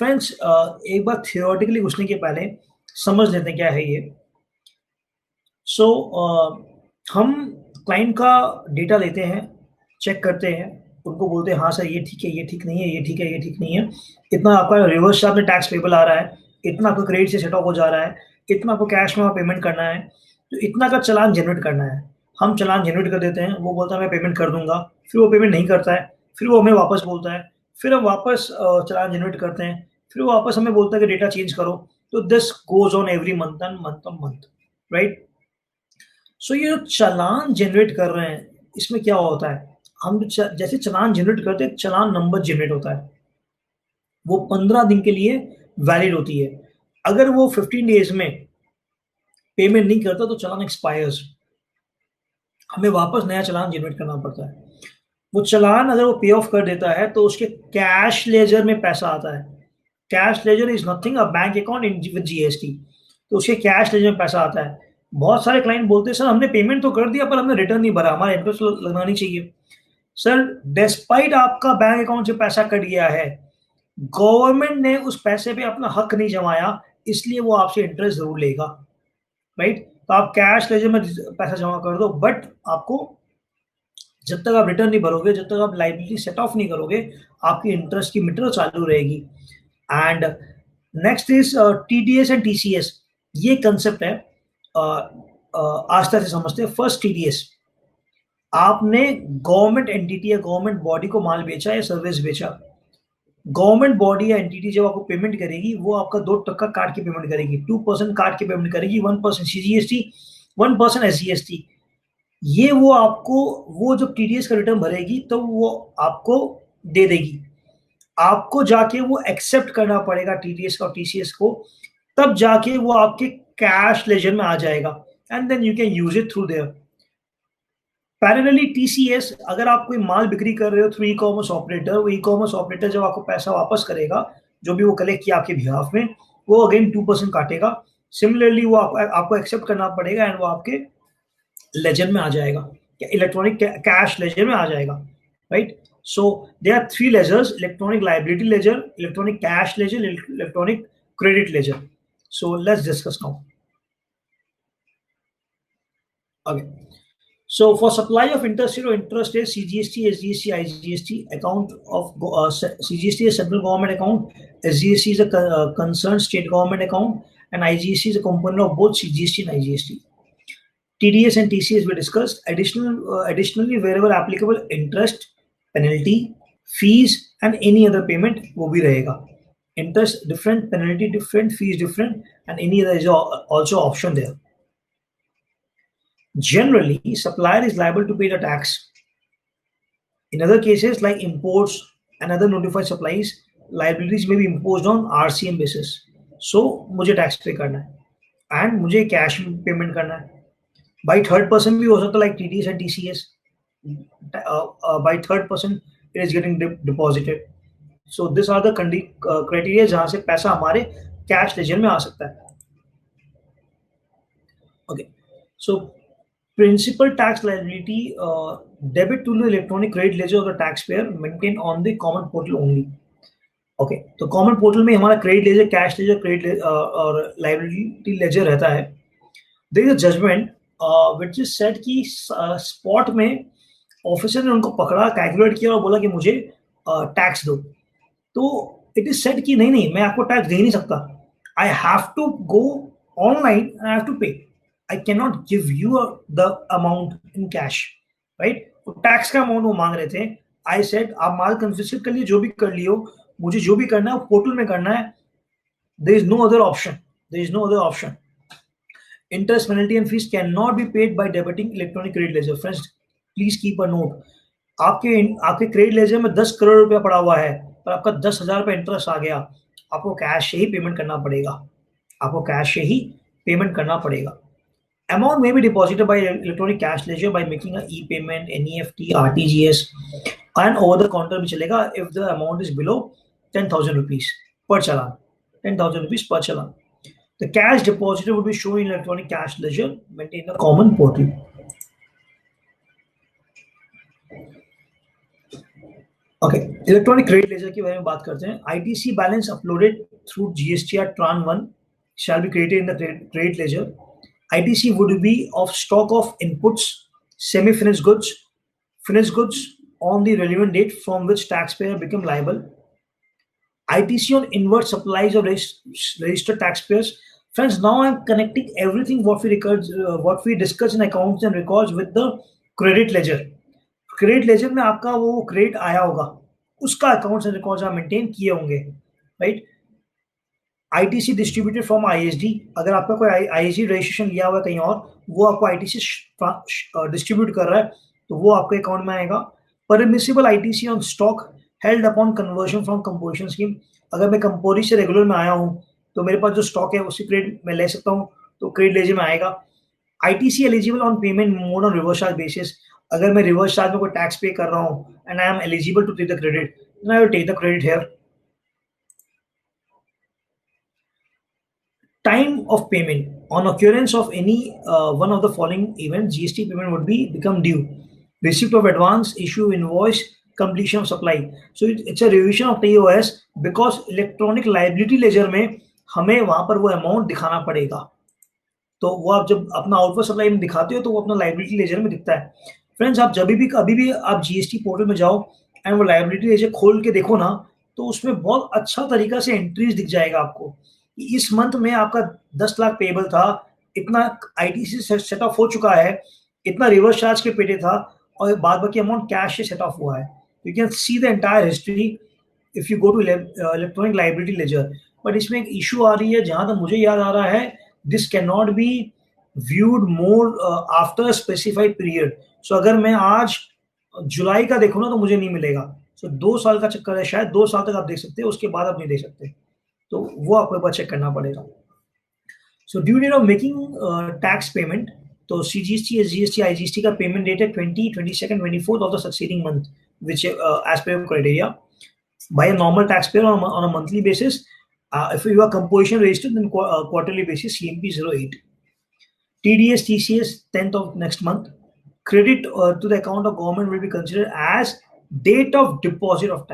Friends, एक बार theoretically घुसने के पहले समझ लेते हैं क्या है ये। सो हम क्लाइंट का डेटा लेते हैं, चेक करते हैं, उनको बोलते हैं हाँ सर ये ठीक है, ये ठीक नहीं है, ये ठीक है, ये ठीक नहीं है, इतना आपका रिवर्स चार्ज में टैक्स पेबल आ रहा है, इतना आपको क्रेडिट से सेट ऑफ हो जा रहा है, इतना आपको कैश में पेमेंट करना है, तो इतना का चालान जनरेट करना है। हम चालान जनरेट कर देते हैं, वो बोलता है मैं पेमेंट कर दूंगा, फिर वो पेमेंट नहीं करता है, फिर वो हमें वापस बोलता है, फिर हम वापस चालान जनरेट करते हैं, फिर वो वापस हमें बोलता है कि डेटा चेंज करो। तो this goes on every month and month on month, right. So ये जो चालान जनरेट कर रहे हैं, इसमें क्या होता है, हम जैसे चालान जनरेट करते हैं, चालान नंबर जनरेट होता है, वो 15 दिन के लिए वैलिड होती है। अगर वो 15 डेज में पेमेंट नहीं करता तो चालान एक्सपायर्स, हमें वापस नया चालान जनरेट करना पड़ता है। वो चालान अगर वो पे ऑफ कर देता है तो उसके कैश लेजर में पैसा आता है। Cash ledger is nothing a bank account in with GST, तो उसके कैश लेजर में पैसा आता है। बहुत सारे क्लाइंट बोलते हैं सर हमने पेमेंट तो कर दिया पर हमने रिटर्न नहीं भरा, हमारा इंटरेस्ट लगना नहीं चाहिए। सर डिस्पाइट आपका बैंक अकाउंट से पैसा कट गया है, गवर्नमेंट ने उस पैसे पे अपना हक नहीं जमाया, इसलिए वो आपसे इंटरेस्ट जरूर लेगा, राइट। तो आप कैश लेजर में पैसा जमा कर दो, बट आपको जब तक आप रिटर्न नहीं भरोगे, जब तक आप लाइबिलिटी सेट ऑफ नहीं करोगे, आपकी इंटरेस्ट की मीटर चालू रहेगी। And next is TDS and TCS. ये कंसेप्ट है, आस्था से समझते हैं। फर्स्ट टीडीएस, आपने गवर्नमेंट एंटिटी या गवर्नमेंट बॉडी को माल बेचा या सर्विस बेचा, गवर्नमेंट बॉडी या एंटिटी जब आपको पेमेंट करेगी, वो आपका 2% काट के पेमेंट करेगी, 2% काट के पेमेंट करेगी, 1% सीजीएसटी, 1% एसजीएसटी। ये वो आपको, वो जब टीडीएस का रिटर्न भरेगी तो वो आपको दे देगी, आपको जाके वो एक्सेप्ट करना पड़ेगा टीडीएस का और टीसीएस को, तब जाके वो आपके कैश लेजर में आ जाएगा and then you can use it through there. Parallelly TCS, अगर आप कोई माल बिक्री कर रहे हो थ्रू ई कॉमर्स ऑपरेटर, वो ई कॉमर्स ऑपरेटर जब आपको पैसा वापस करेगा, जो भी वो कलेक्ट किया आपके बिहाफ में, वो अगेन 2% काटेगा। सिमिलरली वो आपको एक्सेप्ट करना पड़ेगा एंड वो आपके लेजर में आ जाएगा, इलेक्ट्रॉनिक कैश लेजर में आ जाएगा, right. So they are 3 ledgers: electronic liability ledger, electronic cash ledger, electronic credit ledger. So let's discuss now. Okay, so for supply of interstate or intrastate, CGST, SGST, IGST account of CGST is central government account, SGST is a concerned state government account, and IGST is a component of both CGST and IGST. TDS and TCS we discussed. Additionally, wherever applicable, interest, penalty, fees, and any other payment वो भी रहेगा. Interest different, penalty different, fees different, and any other is also option there. Generally, supplier is liable to pay the tax. In other cases like imports and other notified supplies, liabilities may be imposed on RCM basis. So मुझे tax पे करना है and मुझे cash payment करना है। By third person भी हो सकता है, like TDS and TCS, by third person it is getting deposited. So this are the criteria जहां से पैसा हमारे कैश लेजर में आ सकता है। Okay, so principal tax liability, debit to the electronic credit ledger of the taxpayer maintained on the common portal only. Okay, तो common portal में हमारा credit ledger, cash ledger, credit और लाइबिलिटी लेजर रहता है। There is a judgement which is said कि spot में officer ने उनको पकड़ा, कैलकुलेट किया और बोला कि मुझे टैक्स दो, तो इट इज सेड कि नहीं नहीं, मैं आपको टैक्स दे नहीं सकता, I have to go online, I have to pay, I cannot give you the amount in cash, right? तो टैक्स का अमाउंट वो मांग रहे थे। I said आप माल कन्फिस्केट कर लिए, जो भी कर लियो, मुझे जो भी करना है वो पोर्टल में करना है। There is no other option. There is no other option. Interest, penalty and fees cannot be paid by debiting electronic credit ledger. Friends, please keep a note. आपके क्रेडिट लेजर में 10 करोड़ रुपया पड़ा हुआ है, पर आपका 10,000 रुपया इंटरेस्ट आ गया, आपको कैश से ही पेमेंट करना पड़ेगा, आपको कैश से ही पेमेंट करना पड़ेगा। Amount may be deposited by electronic cash ledger by making an e-payment, NEFT, RTGS, and over the counter भी चलेगा if the amount is below 10,000 rupees per challan. 10,000 rupees per challan. The cash deposited would be shown in electronic cash ledger maintained in the common portal. Okay, electronic credit laser के बारे में बात करते हैं। ITC balance uploaded through GSTR ट्रान 1 shall be created in the credit ledger. ITC would be of stock of inputs, semi-finished finished goods on the relevant date from which taxpayer become liable. ITC on inward supplies of registered taxpayers. Friends, now I'm connecting everything what we discuss in accounts and records with the credit ledger. Credit ledger में आपका वो credit आया होगा, उसका accounts and records आप maintain किए होंगे, right. ITC distributed from ISD, अगर आपका कोई आईएसडी रजिस्ट्रेशन लिया हुआ है कहीं और, वो आपको आईटीसी डिस्ट्रीब्यूट कर रहा है, तो वो आपके अकाउंट में आएगा। Permissible ITC on stock held upon conversion from composition scheme, अगर मैं कंपोजिशन से रेगुलर में आया हूँ तो मेरे पास जो स्टॉक है उससे क्रेडिट मैं ले सकता हूँ, तो क्रेडिट लेजर में आएगा। ITC eligible on payment mode on reverse charge basis, अगर मैं रिवर्स चार्ज में कोई टैक्स पे कर रहा हूँ and I am eligible to take the credit, then I will take the credit here. Time of payment, on occurrence of any one of the following events, GST payment would become due: receipt of advance, issue invoice, completion of supply. So it's a revision of TOS because electronic liability ledger में हमें वहां पर वो amount दिखाना पड़ेगा, तो वो आप जब अपना आउटवर्ड सप्लाई में दिखाते हो तो वो अपना लाइबिलिटी लेजर में दिखता है। फ्रेंड्स, आप जब भी कभी भी आप जीएसटी पोर्टल में जाओ एंड वो लाइबिलिटी लेजर खोल के देखो ना, तो उसमें बहुत अच्छा तरीका से एंट्रीज दिख जाएगा आपको कि इस मंथ में आपका 10 लाख पेबल था, इतना आईटीसी से सेट ऑफ हो चुका है, इतना रिवर्स चार्ज के पेटे था, और बाद बाकी अमाउंट कैश से सेट ऑफ हुआ है। You can see the entire history if you go to electronic liability ledger. But इसमें एक इशू आ रही है, जहां तक मुझे याद आ रहा है, this can not be viewed more after a specified period. So अगर मैं आज जुलाई का देखूँ ना तो मुझे नहीं मिलेगा। So 2 साल का चक्कर है, शायद 2 साल तक आप देख सकते हैं, उसके बाद आप नहीं देख सकते, तो वो आपको एक बार चेक करना पड़ेगा। So due date of making tax payment, तो सीजीएसटी, एसजीएसटी, आईजीएसटी का पेमेंट डेट है 20, 22, 24 of the succeeding month which as per your criteria by a normal taxpayer on a monthly basis. If you are composition registered, then quarterly basis CMP 08. TDS, TCS 10th of next month. Credit to the account of government will be considered as date of deposit of tax.